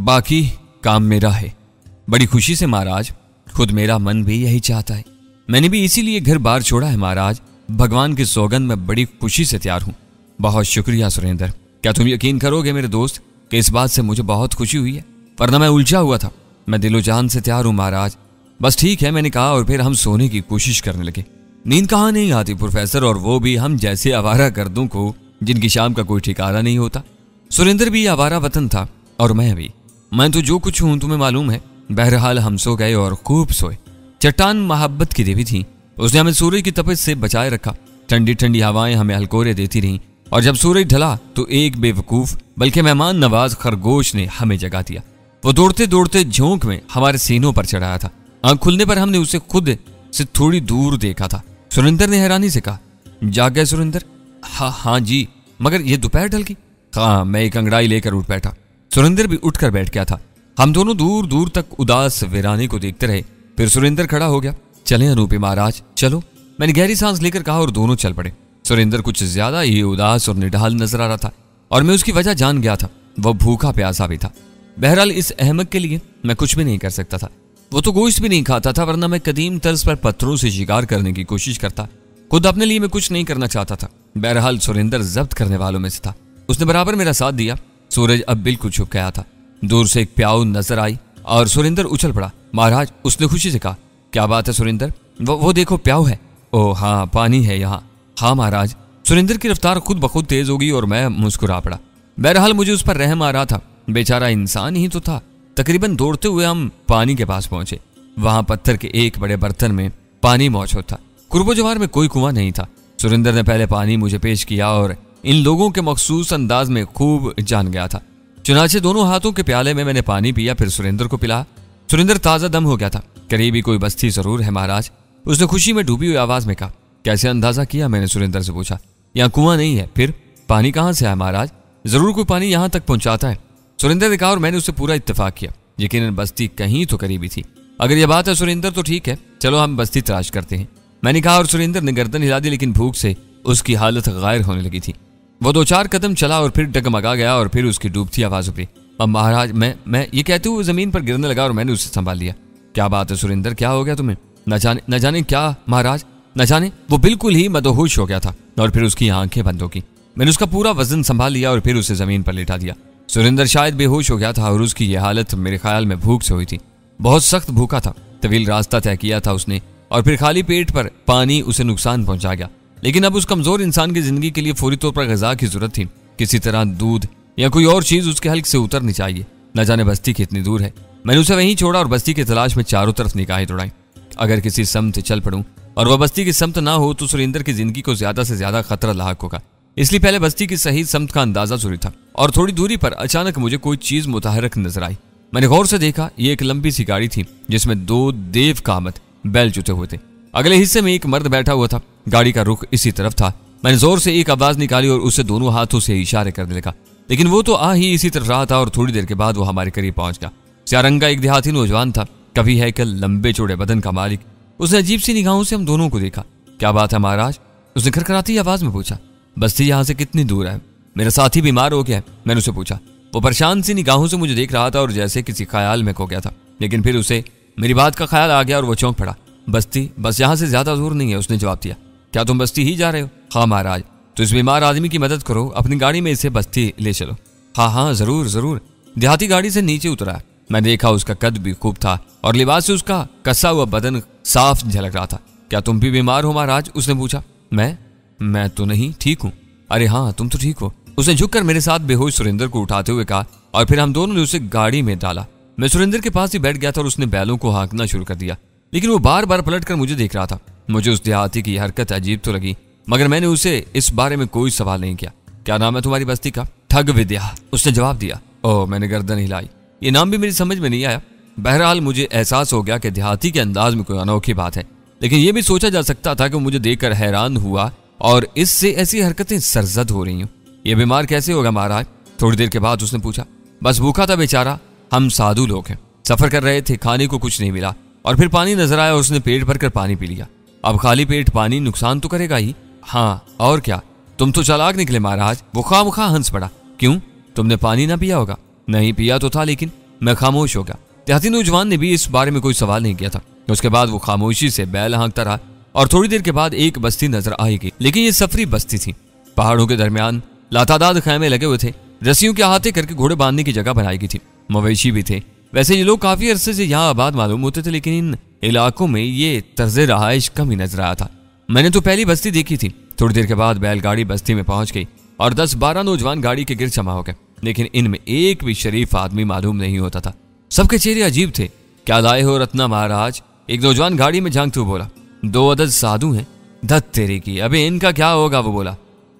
बाकी काम मेरा है। बड़ी खुशी से महाराज, खुद मेरा मन भी यही चाहता है। मैंने भी इसीलिए घर बार छोड़ा है महाराज। भगवान की सौगंध में बड़ी खुशी से तैयार हूँ। बहुत शुक्रिया सुरेंद्र। क्या तुम यकीन करोगे मेरे दोस्त कि इस बात से मुझे बहुत खुशी हुई है, वरना मैं उलझा हुआ था। मैं दिलो जान से तैयार हूँ महाराज। बस ठीक है, मैंने कहा, और फिर हम सोने की कोशिश करने लगे। नींद कहाँ नहीं आती प्रोफेसर, और वो भी हम जैसे आवारा गर्दों को जिनकी शाम का कोई ठिकाना नहीं होता। सुरेंद्र भी आवारा वतन था और मैं भी। मैं तो जो कुछ हूं तुम्हें मालूम है। बहरहाल हम सो गए और खूब सोए। चट्टान मोहब्बत की देवी थी, उसने हमें सूरज की तपिश से बचाए रखा। ठंडी ठंडी हवाएं हमें हलकोरे देती रहीं, और जब सूरज ढला तो एक बेवकूफ बल्कि मेहमान नवाज खरगोश ने हमें जगा दिया। वो दौड़ते दौड़ते झोंक में हमारे सीनों पर चढ़ाया था। आंख खुलने पर हमने उसे खुद से थोड़ी दूर देखा था। सुरेंद्र ने हैरानी से कहा, जाग गए सुरेंद्र? हाँ जी, मगर ये दोपहर ढल गई। हाँ, मैं एक अंगड़ाई लेकर उठ बैठा। सुरेंद्र भी उठकर बैठ गया था। हम दोनों दूर दूर तक उदास वीराने को देखते रहे। फिर सुरेंद्र खड़ा हो गया। चले अनूपी महाराज, चलो। मैंने गहरी सांस लेकर कहा और दोनों चल पड़े। सुरेंद्र कुछ ज्यादा ही उदास और निढाल नजर आ रहा था, और मैं उसकी वजह जान गया था। वह भूखा प्यासा भी था। बहरहाल इस अहमक के लिए मैं कुछ भी नहीं कर सकता था। वो तो गोश्त भी नहीं खाता था, वरना मैं कदीम तर्ज पर पत्थरों से शिकार करने की कोशिश करता। खुद अपने लिए मैं कुछ नहीं करना चाहता था। बहरहाल सुरेंद्र जब्त करने वालों में से था। उसने बराबर मेरा साथ दिया। सूरज अब बिल्कुल छुप गया था। दूर से एक प्याऊ नजर आई और सुरेंद्र उछल पड़ा। महाराज, उसने खुशी से कहा, क्या बात है सुरेंद्र? वो देखो, प्याऊ है। ओह हाँ, पानी है यहाँ। हाँ महाराज। सुरेंद्र की रफ्तार खुद ब खुद तेज होगी और मैं मुस्कुरा पड़ा। बहरहाल मुझे उस पर रहम आ रहा था। बेचारा इंसान ही तो था। तकरीबन दौड़ते हुए हम पानी के पास पहुंचे। वहां पत्थर के एक बड़े बर्तन में पानी मौजूद था। कुर्बो जवार में कोई कुआं नहीं था। सुरेंद्र ने पहले पानी मुझे पेश किया और इन लोगों के मखसूस अंदाज में खूब जान गया था। चुनाचे दोनों हाथों के प्याले में मैंने पानी पिया, फिर सुरेंद्र को पिला। सुरेंद्र ताजा दम हो गया था। करीबी कोई बस्ती जरूर है महाराज, उसने खुशी में डूबी हुई आवाज में कहा। कैसे अंदाजा किया? मैंने सुरेंद्र से पूछा। यहाँ कुआं नहीं है। फिर पानी कहाँ से आया महाराज? जरूर कोई पानी यहाँ तक पहुंचाता है, सुरेंद्र ने कहा, और मैंने उससे पूरा इत्तेफाक किया। यकीनन बस्ती कहीं तो करीबी थी। अगर यह बात है सुरेंद्र तो ठीक है, चलो हम बस्ती तलाश करते हैं, मैंने कहा, और सुरेंद्र ने गर्दन हिला दी, लेकिन भूख से उसकी हालत गायर होने लगी थी। वो 2-4 कदम चला और फिर डगमगा गया और फिर उसकी डूबती आवाज उभरी। अब महाराज, मैं ये कहते हुए जमीन पर गिरने लगा और मैंने उसे संभाल लिया। क्या बात है सुरेंद्र, क्या हो गया तुम्हें? न जाने क्या महाराज, न जाने। वो बिल्कुल ही मदहोश हो गया था और फिर उसकी आंखें बंद हो गई। मैंने उसका पूरा वजन संभाल लिया और फिर उसे जमीन पर लेटा दिया। सुरेंद्र शायद बेहोश हो गया था और उसकी यह हालत मेरे ख्याल में भूख से हुई थी। बहुत सख्त भूखा था। तवील रास्ता तय किया था उसने और फिर खाली पेट पर पानी उसे नुकसान पहुंचा गया। लेकिन अब उस कमजोर इंसान की जिंदगी के लिए फौरी तौर पर ग़िज़ा की जरूरत थी। किसी तरह दूध या कोई और चीज उसके हल्क से उतरनी चाहिए। न जाने बस्ती कितनी दूर है। मैंने उसे वहीं छोड़ा और बस्ती की तलाश में चारों तरफ निगाहें दौड़ाई। अगर किसी समत चल पड़ूं और वह बस्ती की समत ना हो तो सुरेंद्र की जिंदगी को ज्यादा से ज्यादा खतरा लाक होगा। इसलिए पहले बस्ती की सही समत का अंदाजा जरूरी था। और थोड़ी दूरी पर अचानक मुझे कोई चीज मुतहरक नजर आई। मैंने गौर से देखा, ये एक लंबी सी गाड़ी थी जिसमें 2 देव कामत बैल जुटे हुए थे। अगले हिस्से में एक मर्द बैठा हुआ था। गाड़ी का रुख इसी तरफ था। मैंने जोर से एक आवाज निकाली और उसे दोनों हाथों से इशारे करने लगा, लेकिन वो तो आ ही इसी तरफ रहा था और थोड़ी देर के बाद वो हमारे करीब पहुंच गया। स्यारंगा एक देहाती नौजवान था, कभी हैकल, लंबे चौड़े बदन का मालिक। उसने अजीब सी निगाहों से हम दोनों को देखा। क्या बात है महाराज? उसने खरखराती आवाज में पूछा। बस्ती यहाँ से कितनी दूर है? मेरा साथी बीमार हो गया है, मैंने उसे पूछा। वो परेशान सी निगाहों से मुझे देख रहा था और जैसे किसी ख्याल में खो गया था, लेकिन फिर उसे मेरी बात का ख्याल आ गया और वो चौंक पड़ा। बस्ती बस यहाँ से ज्यादा दूर नहीं है, उसने जवाब दिया। क्या तुम बस्ती ही जा रहे हो? हाँ महाराज। तो इस बीमार आदमी की मदद करो, अपनी गाड़ी में इसे बस्ती ले चलो। हाँ जरूर जरूर। देहाती गाड़ी से नीचे उतरा। मैं देखा उसका कद भी खूब था और लिबास से उसका कसा हुआ बदन साफ झलक रहा था। क्या तुम भी बीमार हो महाराज? उसने पूछा। मैं तो नहीं, ठीक हूँ। अरे हाँ, तुम तो ठीक हो। उसने झुककर मेरे साथ बेहोश सुरेंद्र को उठाते हुए कहा और फिर हम दोनों ने उसे गाड़ी में डाला। मैं सुरेंद्र के पास ही बैठ गया था और उसने बैलों को हाँकना शुरू कर दिया, लेकिन वो बार बार पलट कर मुझे देख रहा था। मुझे उस देहाती की हरकत अजीब तो लगी, मगर मैंने उसे इस बारे में कोई सवाल नहीं किया। क्या नाम है तुम्हारी बस्ती का? ठग विद्या, उसने जवाब दिया। ओह, मैंने गर्दन हिलाई। ये नाम भी मेरी समझ में नहीं आया। बहरहाल मुझे एहसास हो गया कि देहाती के अंदाज में कोई अनोखी बात है, लेकिन यह भी सोचा जा सकता था कि मुझे देखकर हैरान हुआ और इससे ऐसी हरकतें सरजद हो रही हूँ। ये बीमार कैसे होगा महाराज? थोड़ी देर के बाद उसने पूछा। बस भूखा था बेचारा। हम साधु लोग हैं, सफर कर रहे थे, खाने को कुछ नहीं मिला और फिर पानी नजर आया और उसने पेट भरकर पानी पी लिया। अब खाली पेट पानी नुकसान तो करेगा ही। हाँ और क्या, तुम तो चालाक निकले महाराज। वो खामखा हंस पड़ा। क्यों, तुमने पानी ना पिया होगा? नहीं पिया तो था, लेकिन मैं खामोश हो गया। देहाती नौजवान ने भी इस बारे में कोई सवाल नहीं किया था। उसके बाद वो खामोशी से बैल हाँकता रहा और थोड़ी देर के बाद एक बस्ती नजर आएगी, लेकिन ये सफरी बस्ती थी। पहाड़ों के दरमियान लातादाद खैमे लगे हुए थे। रस्सियों के अहाते करके घोड़े बांधने की जगह बनाई गई थी। मवेशी भी थे। वैसे ये लोग काफी अरसे से यहाँ आबाद मालूम होते थे, लेकिन इन इलाकों में ये तर्ज रहाइश कम ही नजर आया था। मैंने तो पहली बस्ती देखी थी। थोड़ी देर के बाद बैलगाड़ी बस्ती में पहुंच गई और 10-12 नौजवान गाड़ी के गिर जमा हो गए, लेकिन इनमें एक भी शरीफ आदमी मालूम नहीं होता था। सबके चेहरे अजीब थे। क्या लाए हो रत्ना महाराज? एक नौजवान गाड़ी में झांकते हुए बोला। 2 अदद साधु हैं। धत तेरी की, अबे इनका क्या होगा? वो बोला।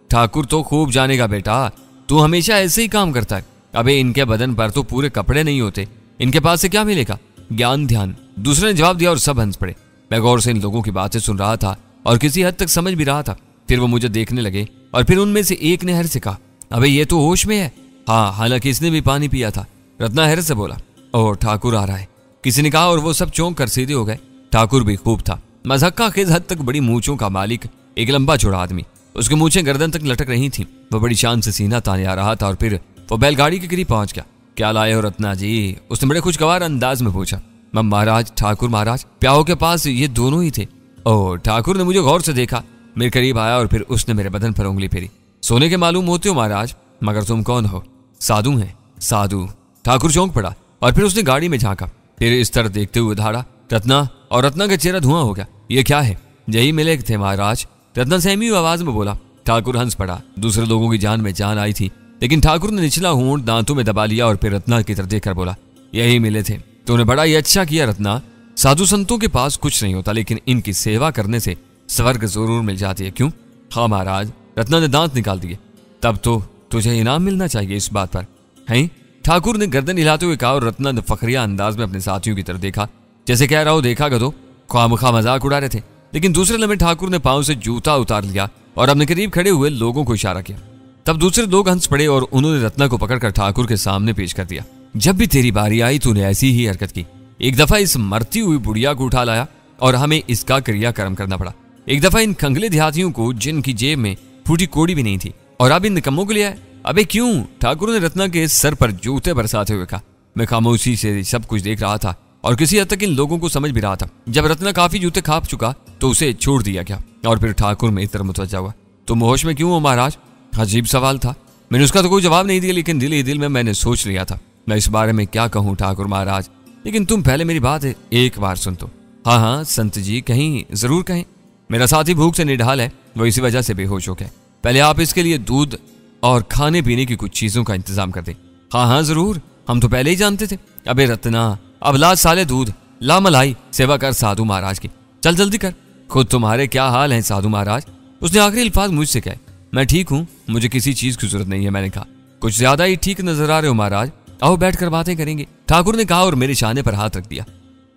ठाकुर तो खूब जानेगा बेटा, तू हमेशा ऐसे ही काम करता है। अबे इनके बदन पर तो पूरे कपड़े नहीं होते, इनके पास से क्या मिलेगा? ज्ञान ध्यान, दूसरे ने जवाब दिया और सब हंस पड़े। मैं गौर से इन लोगों की बातें सुन रहा था और किसी हद तक समझ भी रहा था। फिर वो मुझे देखने लगे और फिर उनमें से एक ने हर से कहा, अबे ये तो होश में है। हाँ, हालांकि इसने भी पानी पिया था। रत्ना हर से बोला, ओह ठाकुर आ रहा है, किसी ने कहा, और वो सब चौंक कर सीधे हो गए। ठाकुर भी खूब था, मज़हक्का खेज हद तक बड़ी मूंछों का मालिक, एक लंबा चौड़ा आदमी। उसकी मूंछें गर्दन तक लटक रही थीं। वह बड़ी शान से सीना ताने आ रहा था और फिर वो बैलगाड़ी के करीब पहुंच गया। क्या लाए हो रत्ना जी? उसने बड़े खुशगवार अंदाज में पूछा। मैं महाराज, ठाकुर महाराज। प्याओ के पास ये दोनों ही थे। ओह, ठाकुर ने मुझे गौर से देखा, मेरे करीब आया और फिर उसने मेरे बदन पर उंगली फेरी। सोने के मालूम होते हो महाराज, मगर तुम कौन हो? साधु हैं। साधु? ठाकुर चौंक पड़ा और फिर उसने गाड़ी में झांका, फिर इस तरह देखते हुए धारा, रत्ना, और रत्ना का चेहरा धुआं हो गया। ये क्या है? यही मिले थे महाराज, रत्ना सहमी हुई आवाज में बोला। ठाकुर हंस पड़ा। दूसरे लोगों की जान में जान आई थी, लेकिन ठाकुर ने निचला होंठ दांतों में दबा लिया और फिर रत्ना की तरफ देखकर बोला, यही मिले थे। तूने बड़ा ही अच्छा किया रत्ना। साधु संतों के पास कुछ नहीं होता, लेकिन इनकी सेवा करने से स्वर्ग जरूर मिल जाती है। क्यों? हाँ महाराज। रत्ना ने दांत निकाल दिए। तब तो तुझे इनाम मिलना चाहिए इस बात पर, हैं? ठाकुर ने गर्दन हिलाते हुए कहा और रत्ना ने फखरिया अंदाज में अपने साथियों की तरफ देखा, जैसे कह रहा हो, देखा गधो, ख्वामखा मजाक उड़ा रहे थे। लेकिन दूसरे लम्हे ठाकुर ने पांव से जूता उतार लिया और अपने करीब खड़े हुए लोगों को इशारा किया। तब दूसरे लोग हंस पड़े और उन्होंने रत्ना को पकड़कर ठाकुर के सामने पेश कर दिया। जब भी तेरी बारी आई तूने ऐसी ही हरकत की। एक दफा इस मरती हुई बुढ़िया को उठा लाया और हमें इसका क्रियाकर्म करना पड़ा। एक दफा इन खंगले देहातियों को जिनकी जेब में फूटी कोड़ी भी नहीं थी, और अब इन निकम्मों को लिया है। अबे क्यों? ठाकुर ने रत्ना के सर पर जूते बरसाते हुए कहा। मैं खामोशी से सब कुछ देख रहा था और किसी हद तक इन लोगों को समझ भी रहा था। जब रत्ना काफी जूते खाप चुका तो उसे छोड़ दिया गया और फिर ठाकुर में इतर मुतवज्जा हुआ। तुम होश में क्यों हो महाराज? अजीब सवाल था। मैंने उसका तो कोई जवाब नहीं दिया, लेकिन दिल ही दिल में मैंने सोच लिया था, मैं इस बारे में क्या कहूँ ठाकुर महाराज। लेकिन तुम पहले मेरी बात एक बार सुन तो। हाँ हाँ संत जी, कहीं जरूर कहें। मेरा साथी भूख से निढाल है, वो इसी वजह से बेहोश हो गया। पहले आप इसके लिए दूध और खाने पीने की कुछ चीजों का इंतजाम कर दें। हाँ हाँ जरूर, हम तो पहले ही जानते थे। अबे रत्ना, अब ला साले दूध, ला मलाई, सेवा कर साधु महाराज की, चल जल्दी कर। खुद तुम्हारे क्या हाल है साधु महाराज? उसने आखिरी अल्फाज मुझसे कहे। मैं ठीक हूँ, मुझे किसी चीज की जरूरत नहीं है, मैंने कहा। कुछ ज्यादा ही ठीक नजर आ रहे हो महाराज, आओ बैठकर बातें करेंगे, ठाकुर ने कहा और मेरे शाने पर हाथ रख दिया।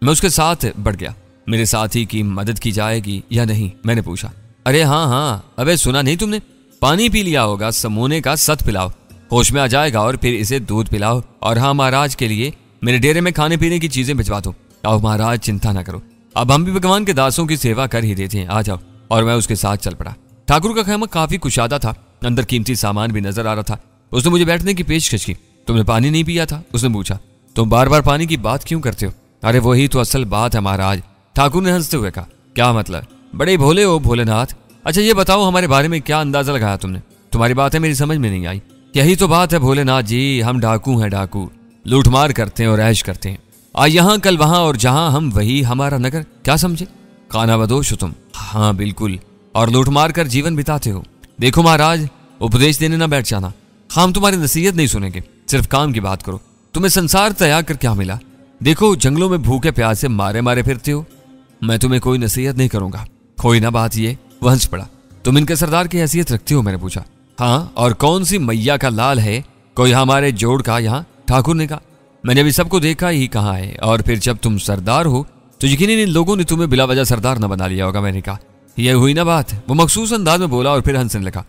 मैं उसके साथ बढ़ गया। मेरे साथी की मदद की जाएगी या नहीं, मैंने पूछा। अरे हाँ हाँ, अबे सुना नहीं तुमने? पानी पी लिया होगा, समोने का सत पिलाओ, होश में आ जाएगा, और फिर इसे दूध पिलाओ। और हाँ, महाराज के लिए मेरे डेरे में खाने पीने की चीजें भिजवा दो। आओ महाराज, चिंता ना करो, अब हम भी भगवान के दासों की सेवा कर ही देते हैं, आ जाओ। और मैं उसके साथ चल पड़ा। ठाकुर का खैमा काफी कुशादा था, अंदर कीमती सामान भी नजर आ रहा था। उसने मुझे बैठने की पेशकश की। तुमने पानी नहीं पिया था? उसने पूछा। तुम बार बार पानी की बात क्यों करते हो? अरे वही तो असल बात है महाराज, ठाकुर ने हंसते हुए कहा। क्या मतलब? बड़े भोले हो भोलेनाथ। अच्छा ये बताओ, हमारे बारे में क्या अंदाजा लगाया तुमने? तुम्हारी बातें मेरी समझ में नहीं आई। यही तो बात है भोलेनाथ जी, हम डाकू हैं, डाकू, लूटमार करते हैं और ऐश करते हैं। आज यहाँ कल वहां और जहां हम वही हमारा नगर, क्या समझे? खाना बदोश हो तुम। हाँ बिल्कुल, और लूटमार कर जीवन बिताते हो। देखो महाराज, उपदेश देने ना बैठ जाना, हम तुम्हारी नसीहत नहीं सुनेंगे, सिर्फ काम की बात करो। तुम्हें संसार त्याग कर क्या मिला? देखो जंगलों में भूखे प्यास से मारे मारे फिरते हो। मैं तुम्हें कोई नसीहत नहीं करूंगा। कोई ना बात ये, वह हंस पड़ा। तुम इनके सरदार की हैसियत रखते हो? मैंने पूछा। हाँ, और कौन सी मैया का लाल है कोई हमारे जोड़ का यहाँ? ठाकुर ने कहा। मैंने अभी सबको देखा ही कहा है, और फिर जब तुम सरदार हो तो यकीनन इन लोगों ने तुम्हें बिला वजह सरदार न बना लिया होगा। मैंने कहा, यह हुई ना बात। वो मखसूस अंदाज में बोला और फिर हंसने लगा।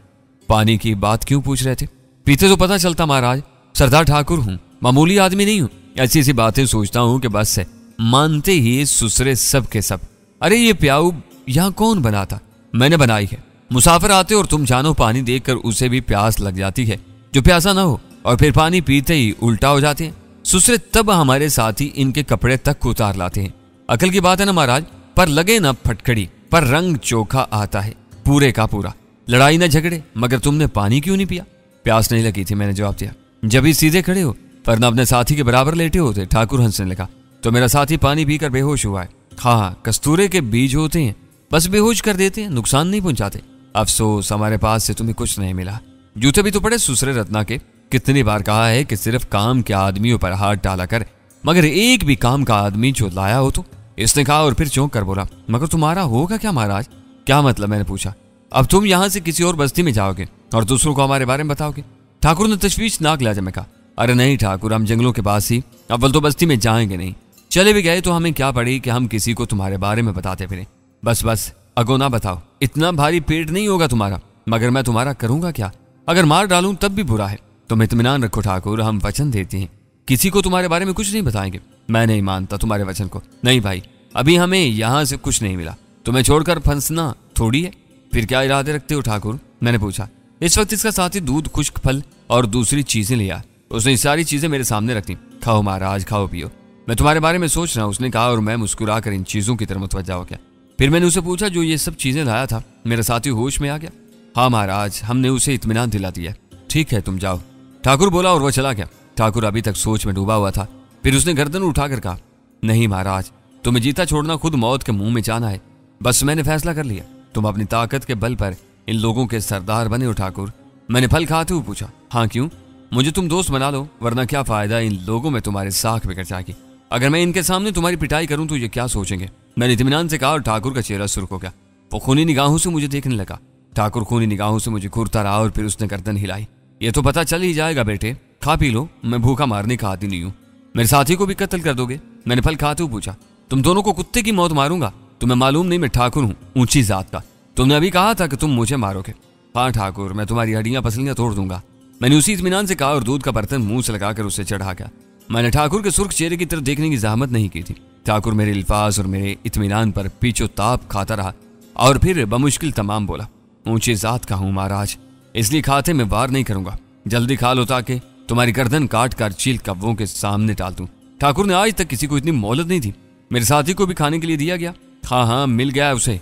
पानी की बात क्यों पूछ रहे थे? पीते तो पता चलता महाराज, सरदार ठाकुर हूँ, मामूली आदमी नहीं हूँ। ऐसी ऐसी बातें सोचता हूँ कि बस है, मानते ही सुसरे सब के सब। अरे ये प्याऊ यहाँ कौन बनाता? मैंने बनाई है। मुसाफिर आते और तुम जानो पानी देखकर उसे भी प्यास लग जाती है जो प्यासा ना हो, और फिर पानी पीते ही उल्टा हो जाते हैं। सुसरे तब हमारे साथी इनके कपड़े तक को उतार लाते हैं। अकल की बात है ना महाराज, पर लगे ना फटकड़ी, पर रंग चोखा आता है पूरे का पूरा। लड़ाई ना झगड़े, मगर तुमने पानी क्यों नहीं पिया? प्यास नहीं लगी थी, मैंने जवाब दिया। जब ही सीधे खड़े हो पर ना अपने साथी के बराबर लेटे होते। ठाकुर हंसने लगा। तो मेरा साथी पानी पीकर बेहोश हुआ है। हाँ, कस्तूरे के बीज होते हैं, बस बेहोश कर देते हैं, नुकसान नहीं पहुंचाते। अफसोस हमारे पास से तुम्हें कुछ नहीं मिला। जूते भी तो पड़े सुसरे रत्ना के। कितनी बार कहा है कि सिर्फ काम के आदमियों पर हाथ डाला कर, मगर एक भी काम का आदमी जो लाया हो तो? इसने कहा और फिर चौंक कर बोला, मगर तुम्हारा होगा क्या महाराज? क्या मतलब? मैंने पूछा। अब तुम यहाँ से किसी और बस्ती में जाओगे और दूसरों को हमारे बारे में बताओगे? ठाकुर ने तशवीशनाक लहजे में कहा, अरे नहीं ठाकुर, हम जंगलों के पास ही, अव्वल तो बस्ती में जाएंगे नहीं। चले भी गए तो हमें क्या पड़ी कि हम किसी को तुम्हारे बारे में बताते फिरें। बस बस अगो ना बताओ, इतना भारी पेट नहीं होगा तुम्हारा। मगर मैं तुम्हारा करूंगा क्या? अगर मार डालूं तब भी बुरा है। तुम इत्मीनान रखो ठाकुर, हम वचन देते हैं किसी को तुम्हारे बारे में कुछ नहीं बताएंगे। मैं नहीं मानता तुम्हारे वचन को। नहीं भाई, अभी हमें यहाँ से कुछ नहीं मिला, तुम्हें छोड़कर फंसना थोड़ी है। फिर क्या इरादे रखते हो ठाकुर? मैंने पूछा। इस वक्त इसका साथी दूध, खुश्क फल और दूसरी चीजें लिया। उसने सारी चीजें मेरे सामने रख दी। खाओ महाराज, खाओ पियो, मैं तुम्हारे बारे में सोच रहा हूँ, उसने कहा, और मैं मुस्कुरा कर इन चीजों की तरफ मुतवज्जा हो गया। फिर मैंने उसे पूछा, जो ये सब चीजें लाया था? मेरा साथी होश में आ गया। हाँ महाराज, हमने उसे इत्मीनान दिला दिया। ठीक है, तुम जाओ, ठाकुर बोला और वह चला गया। ठाकुर अभी तक सोच में डूबा हुआ था। फिर उसने गर्दन उठाकर कहा, नहीं महाराज, तुम्हें जीता छोड़ना खुद मौत के मुंह में जाना है। बस मैंने फैसला कर लिया, तुम अपनी ताकत के बल पर इन लोगों के सरदार बने हो ठाकुर। मैंने फल खाते हुए पूछा, हाँ क्यों? मुझे तुम दोस्त बना लो, वरना क्या फायदा, इन लोगों में तुम्हारे साख बिगड़ जाएगी। अगर मैं इनके सामने तुम्हारी पिटाई करूं तो ये क्या सोचेंगे? मैंने इत्मीनान से कहा और ठाकुर का चेहरा सुर्ख हो गया। वो खूनी निगाहों से मुझे देखने लगा। ठाकुर खूनी निगाहों से मुझे घूरता रहा और फिर उसने गर्दन हिलाई। ये तो पता चल ही जाएगा बेटे, खा पी लो, मैं भूखा मारने का आदमी नहीं हूँ। मेरे साथी को भी कत्ल कर दोगे? मैंने फल खाते हुए पूछा। तुम दोनों को कुत्ते की मौत मारूंगा। तुम्हें मालूम नहीं मैं ठाकुर हूँ, ऊंची जात का। तुमने अभी कहा था कि तुम मुझे मारोगे। हाँ ठाकुर, मैं तुम्हारी हड्डियां पसलियां तोड़ दूंगा। मैंने उसी इत्मीनान से कहा और दूध का बर्तन मुंह से लगाकर उसे चढ़ा गया। मैंने ठाकुर के सुर्ख चेहरे की तरफ देखने की जहमत नहीं की थी। ठाकुर मेरे अल्फाज और मेरे इत्मीनान पर पीछो ताप खाता रहा और फिर बमुश्किल तमाम बोला, ऊंची जात का हूं महाराज, इसलिए खाते में वार नहीं करूंगा। जल्दी खा लो ताकि तुम्हारी गर्दन काट कर चील कव्वों के सामने डाल दूं। ठाकुर ने आज तक किसी को इतनी मोहलत नहीं थी। मेरे साथी को भी खाने के लिए दिया गया। हाँ, मिल गया उसे।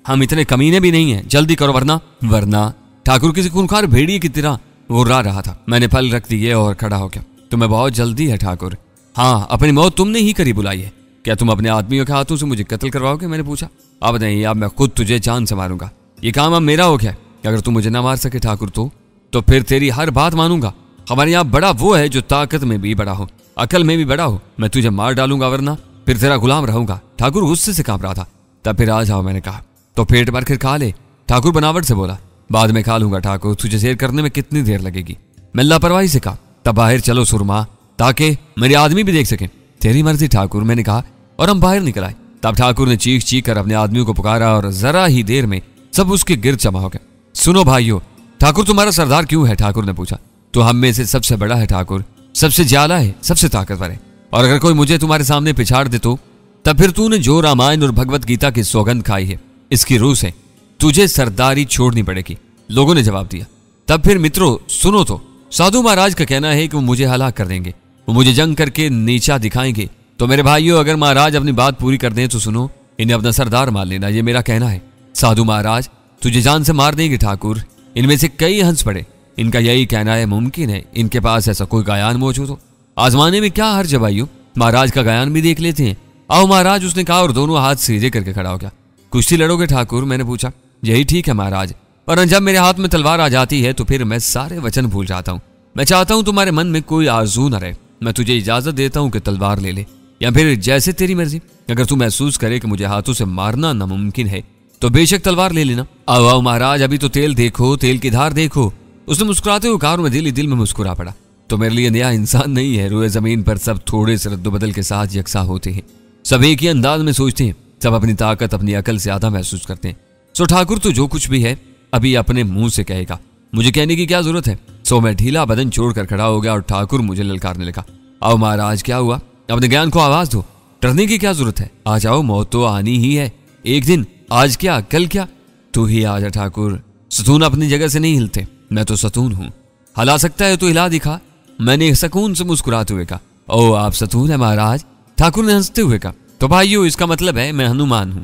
हम इतने कमीने भी नहीं है, जल्दी करो वरना। ठाकुर किसी खूंखार भेड़िए की तरह गुर्रा रहा था। मैंने फल रख दिए और खड़ा हो गया। तुम्हें बहुत जल्दी है ठाकुर। हाँ, अपनी मौत तुमने ही करी बुलाई है। क्या तुम अपने आदमियों के हाथों से मुझे कत्ल करवाओगे? मैंने पूछा। अब नहीं, अब मैं खुद तुझे जान से मारूंगा। ये काम अब मेरा हो गया। अगर तुम मुझे ना मार सके ठाकुर तो फिर तेरी हर बात मानूंगा। हमारे यहाँ बड़ा वो है जो ताकत में भी बड़ा हो, अकल में भी बड़ा हो। मैं तुझे मार डालूंगा, वरना फिर तेरा गुलाम रहूंगा। ठाकुर गुस्से से कांप रहा था। तब फिर आ जाओ, मैंने कहा। तो पेट भर कर खा ले, ठाकुर बनावट से बोला। बाद में खा लूंगा ठाकुर, तुझे शेर करने में कितनी देर लगेगी? मैं लापरवाही से कहा। तब बाहर चलो सुरमा, ताकि मेरे आदमी भी देख सके। तेरी मर्जी ठाकुर, मैंने कहा और हम बाहर निकल आए। तब ठाकुर ने चीख चीख कर अपने आदमियों को पुकारा और जरा ही देर में सब उसके गिर्द जमा हो गए। सुनो भाइयों, ठाकुर तुम्हारा सरदार क्यों है? ठाकुर ने पूछा। तो हम में से सबसे बड़ा है ठाकुर, सबसे ज्यादा है, सबसे ताकतवर है। और अगर कोई मुझे तुम्हारे सामने पिछाड़ दे तो तब फिर तूने जो रामायण और भगवत गीता की सौगंध खाई है, इसकी रूह से तुझे सरदारी छोड़नी पड़ेगी। लोगों ने जवाब दिया। तब फिर मित्रों सुनो, तो साधु महाराज का कहना है कि वो मुझे हलाक कर देंगे, वो मुझे जंग करके नीचा दिखाएंगे। तो मेरे भाइयों, अगर महाराज अपनी बात पूरी कर दें तो सुनो, इन्हें अपना सरदार मान लेना, ये मेरा कहना है। साधु महाराज तुझे जान से मार देंगे ठाकुर। इनमें से कई हंस पड़े। इनका यही कहना है मुमकिन है इनके पास ऐसा कोई गायन मौजूद हो। आजमाने में क्या हर्ज भाइयों, महाराज का गायन भी देख लेते हैं। आओ महाराज, उसने कहा और दोनों हाथ सीधे करके खड़ा हो गया। कुश्ती लड़ोगे ठाकुर? मैंने पूछा। यही ठीक है महाराज, पर जब मेरे हाथ में तलवार आ जाती है तो फिर मैं सारे वचन भूल जाता हूँ। मैं चाहता हूँ तुम्हारे मन में कोई आरजू न रहे। मैं तुझे इजाजत देता हूँ कि तलवार ले ले, या फिर जैसे तेरी मर्जी। अगर तू महसूस करे कि मुझे हाथों से मारना नामुमकिन है तो बेशक तलवार ले लेना। आओ आओ महाराज, अभी तो तेल देखो, तेल की धार देखो। उसने मुस्कुराते हुए कहा और मैं दिल ही दिल में मुस्कुरा पड़ा। तो मेरे लिए नया इंसान नहीं है। रोए जमीन पर सब थोड़े से रद्दोबदल के साथ यकसा होते हैं, सब एक ही अंदाज में सोचते हैं, सब अपनी ताकत अपनी अकल से ज्यादा महसूस करते हैं। सो ठाकुर तो जो कुछ भी है अभी अपने मुंह से कहेगा, मुझे कहने की क्या जरूरत है। सो मैं ढीला बदन छोड़कर खड़ा हो गया और ठाकुर मुझे ललकारने लगा। आओ महाराज, क्या हुआ? अपने ज्ञान को आवाज दो, डरने की क्या जरूरत है? आ जाओ, मौत तो आनी ही है एक दिन। आज क्या कल क्या, तू ही आ जा ठाकुर। सतून अपनी जगह से नहीं हिलते, मैं तो सतून हूं। हिला सकता है तो हिला दिखा। मैंने सुकून से मुस्कुराते हुए कहा। ओ आप सतून है महाराज, ठाकुर ने हंसते हुए कहा। तो भाइयों इसका मतलब है मैं हनुमान हूं,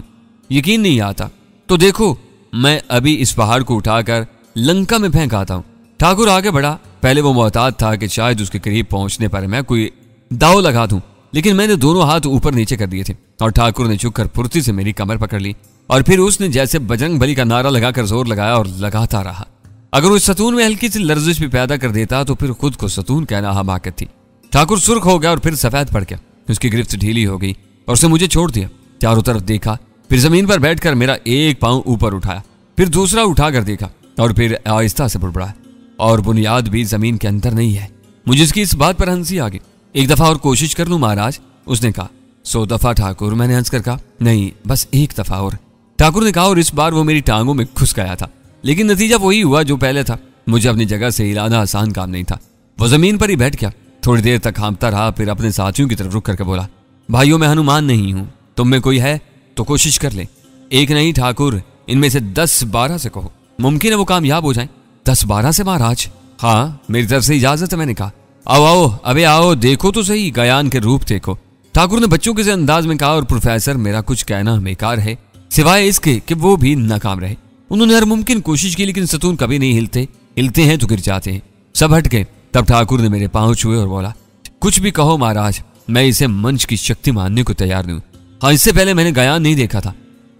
यकीन नहीं आता तो देखो मैं अभी इस पहाड़ को उठाकर लंका में फेंक आता हूं। ठाकुर आगे बढ़ा। पहले वो मोहताज था कि शायद उसके करीब पहुंचने पर मैं कोई दाव लगा दूं, लेकिन मैंने दोनों हाथ ऊपर नीचे कर दिए थे और ठाकुर ने झुककर फुर्ती से मेरी कमर पकड़ ली और फिर उसने जैसे बजरंग बली का नारा लगाकर जोर लगाया और लगाता रहा। अगर उस सतून में हल्की सी लर्जिश भी पैदा कर देता तो फिर खुद को सतून कहना हमाकत थी। ठाकुर सुर्ख हो गया और फिर सफेद पड़ गया। उसकी गिरफ्त ढीली हो गई और उसने मुझे छोड़ दिया। चारों तरफ देखा, फिर जमीन पर बैठकर मेरा एक पांव ऊपर उठाया, फिर दूसरा उठाकर देखा और फिर आहिस्ता से बुड़बुड़ाया, और बुनियाद भी जमीन के अंदर नहीं है। मुझे इसकी इस बात पर हंसी आ गई। एक दफा और कोशिश कर लूं महाराज, उसने कहा। 100 दफा ठाकुर, मैंने हंसकर कहा। नहीं, बस एक दफा और, ठाकुर ने कहा, और इस बार वो मेरी टांगों में घुस गया था। लेकिन नतीजा वही हुआ जो पहले था। मुझे अपनी जगह से हिलाना आसान काम नहीं था। वो जमीन पर ही बैठ गया। थोड़ी देर तक हाँफता रहा, फिर अपने साथियों की तरफ रुक करके बोला, भाइयों मैं हनुमान नहीं हूं, तुम में कोई है तो कोशिश कर ले। एक नहीं ठाकुर, इनमें से 10-12 से कहो, मुमकिन है वो कामयाब हो जाएं। 10-12 से महाराज? हाँ, मेरी तरफ से इजाजत है, मैंने कहा। आओ आओ, अबे आओ, देखो तो सही, गयान के रूप देखो, ठाकुर ने बच्चों के से अंदाज में कहा। और प्रोफेसर मेरा कुछ कहना बेकार है सिवाय इसके कि वो भी नाकाम रहे। उन्होंने हर मुमकिन कोशिश की लेकिन सतून कभी नहीं हिलते, हिलते हैं तो गिर जाते हैं। सब हट गए। तब ठाकुर ने मेरे पांव छुए और बोला, कुछ भी कहो महाराज, मैं इसे मंच की शक्ति मानने को तैयार नहीं हूं। हाँ, इससे पहले मैंने गयान नहीं देखा था,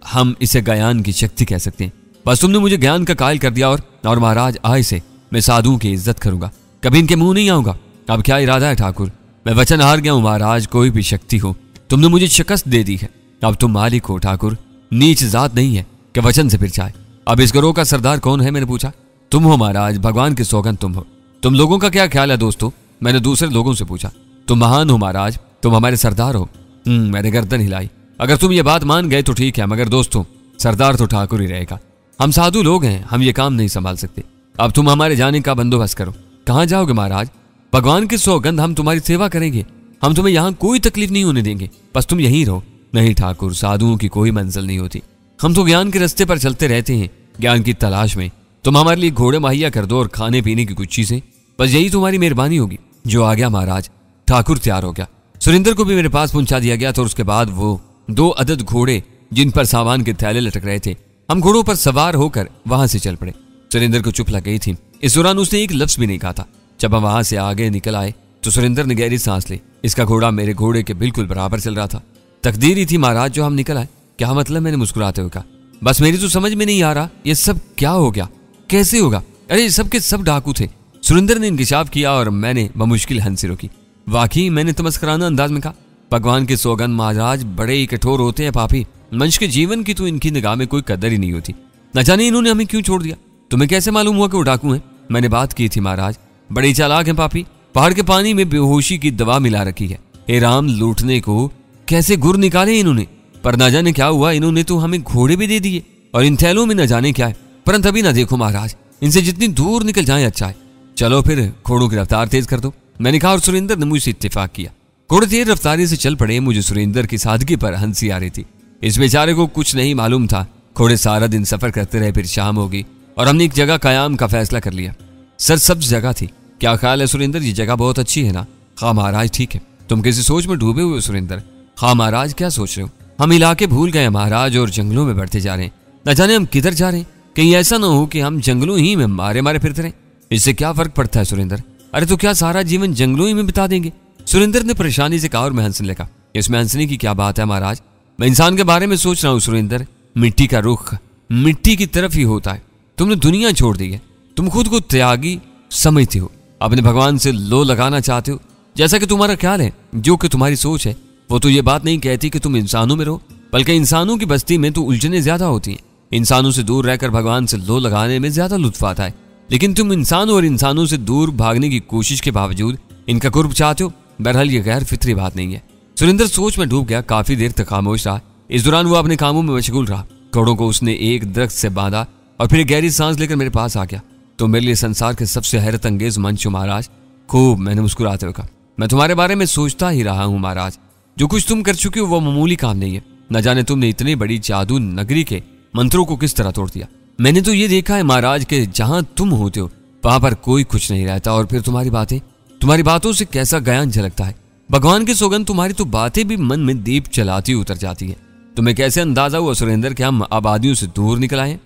हम इसे गयान की शक्ति कह सकते हैं। बस तुमने मुझे ज्ञान का कायल कर दिया। और महाराज आज से मैं साधुओं की इज्जत करूंगा, कभी इनके मुंह नहीं आऊंगा। अब क्या इरादा है ठाकुर? मैं वचन हार गया हूं महाराज, कोई भी शक्ति हो, तुमने मुझे शिकस्त दे दी है। अब तुम मालिक हो ठाकुर, नीच जात नहीं है कि वचन से फिर जाए। अब इस गिरोह का सरदार कौन है? मैंने पूछा। तुम हो महाराज, भगवान की सौगंध तुम हो। तुम लोगों का क्या ख्याल है दोस्तों? मैंने दूसरे लोगों से पूछा। तुम महान हो महाराज, तुम हमारे सरदार हो। मैंने गर्दन हिलाई। अगर तुम ये बात मान गए तो ठीक है, मगर दोस्तों सरदार तो ठाकुर ही रहेगा। हम साधु लोग हैं, हम ये काम नहीं संभाल सकते। अब तुम हमारे जाने का बंदोबस्त करो। कहाँ जाओगे महाराज? भगवान की सौगंध, हम तुम्हारी सेवा करेंगे, हम तुम्हें यहाँ कोई तकलीफ नहीं होने देंगे, बस तुम यहीं रहो। नहीं ठाकुर, साधुओं की कोई मंजिल नहीं होती, हम तो ज्ञान के रास्ते पर चलते रहते हैं, ज्ञान की तलाश में। तुम हमारे लिए घोड़े मुहैया कर दो और खाने पीने की कुछ चीजें, बस यही तुम्हारी मेहरबानी होगी। जो आ गया महाराज। ठाकुर तैयार हो गया। सुरेंद्र को भी मेरे पास पहुंचा दिया गया था। और उसके बाद वो 2 अदद घोड़े जिन पर सामान के थैले लटक रहे थे, हम घोड़ों पर सवार होकर वहां से चल पड़े। सुरेंद्र को चुप लग गई थी। इस दौरान उसने एक लफ्ज भी नहीं कहा था। जब हम वहां से आगे निकल आए तो सुरेंद्र ने गहरी सांस ली। इसका घोड़ा मेरे घोड़े के बिल्कुल बराबर चल रहा था। तकदीर ही थी महाराज जो हम निकल आए। क्या मतलब? मैंने मुस्कुराते हुए कहा। बस मेरी तो समझ में नहीं आ रहा ये सब क्या हो गया, कैसे होगा? अरे सब के सब डाकू थे। सुरेंद्र ने इंकिशाफ किया और मैंने बमुश्किल हंसी रोकी। वाकई मैंने तमस्कराना अंदाज में कहा, भगवान के सौगंध महाराज बड़े ही कठोर होते हैं पापी। मनुष्य के जीवन की तो इनकी निगाह में कोई कदर ही नहीं होती। न जाने इन्होंने हमें क्यों छोड़ दिया। तुम्हें कैसे मालूम हुआ कि वो डाकू हैं? मैंने बात की थी महाराज, बड़ी चालाक हैं पापी। पहाड़ के पानी में बेहोशी की दवा मिला रखी है। हे राम, लूटने को कैसे गुर निकाले इन्होंने। पर न जाने क्या हुआ, इन्होंने तो हमें घोड़े भी दे दिए और इन थैलों में न जाने क्या है। परंतु अभी ना देखो महाराज, इनसे जितनी दूर निकल जाए अच्छा है। चलो फिर घोड़ों की रफ्तार तेज कर दो, मैंने कहा। और सुरेंद्र ने मुझसे इत्तेफाक किया। घोड़े तेज रफ्तारी से चल पड़े। मुझे सुरेंद्र की सादगी पर हंसी आ रही थी। इस बेचारे को कुछ नहीं मालूम था। घोड़े सारा दिन सफर करते रहे, फिर शाम होगी और हमने एक जगह कयाम का फैसला कर लिया। सरसब्ज जगह थी। क्या ख्याल है सुरेंद्र? ये जगह बहुत अच्छी है ना? हाँ महाराज ठीक है। तुम किसी सोच में डूबे हुए हो सुरेंद्र? हाँ महाराज, क्या सोच रहे हो? हम इलाके भूल गए महाराज और जंगलों में बढ़ते जा रहे हैं। न जाने हम किधर जा रहे हैं। कहीं ऐसा ना हो कि हम जंगलों ही में मारे मारे फिरते रहें। इससे क्या फर्क पड़ता है सुरेंद्र? अरे तो क्या सारा जीवन जंगलों ही में बिता देंगे? सुरेंद्र ने परेशानी से कहा और मैं हंसने लगा। इसमें हंसने की क्या बात है महाराज? मैं इंसान के बारे में सोच रहा हूँ सुरेंद्र। मिट्टी का रुख मिट्टी की तरफ ही होता है। तुमने दुनिया छोड़ दी है। तुम खुद को त्यागी समझते हो, अपने भगवान से लो लगाना चाहते हो, जैसा कि तुम्हारा ख्याल है, जो कि तुम्हारी सोच है। वो तो ये बात नहीं कहती कि तुम इंसानों में रहो, बल्कि इंसानों की बस्ती में तो उलझने ज्यादा होती हैं। इंसानों से दूर रहकर भगवान से लो लगाने में ज्यादा लुत्फ आता है। लेकिन तुम इंसानों और इंसानों से दूर भागने की कोशिश के बावजूद इनका कुर्ब चाहते हो। बहरहाल ये गैर फितरी बात नहीं है। सुरेंद्र सोच में डूब गया। काफी देर तक खामोश रहा। इस दौरान वो अपने कामों में मशगूल रहा। घोड़ों को उसने एक दरख्त से बांधा और फिर गहरी सांस लेकर मेरे पास आ गया। तो मेरे लिए संसार के सबसे हैरत अंगेज मंच हो महाराज। खूब, मैंने मुस्कुराते हुए कहा। मैं तुम्हारे बारे में सोचता ही रहा हूँ महाराज। जो कुछ तुम कर चुके हो वो मामूली काम नहीं है। न जाने तुमने इतनी बड़ी जादू नगरी के मंत्रों को किस तरह तोड़ दिया। मैंने तो ये देखा है महाराज के जहां तुम होते हो वहां पर कोई कुछ नहीं रहता। और फिर तुम्हारी बातों से कैसा ज्ञान झलकता है। भगवान की सौगंध, तुम्हारी तो बातें भी मन में दीप जलाती उतर जाती है। तुम्हें कैसे अंदाजा हुआ सुरेंद्र कि हम आबादियों से दूर निकल आए?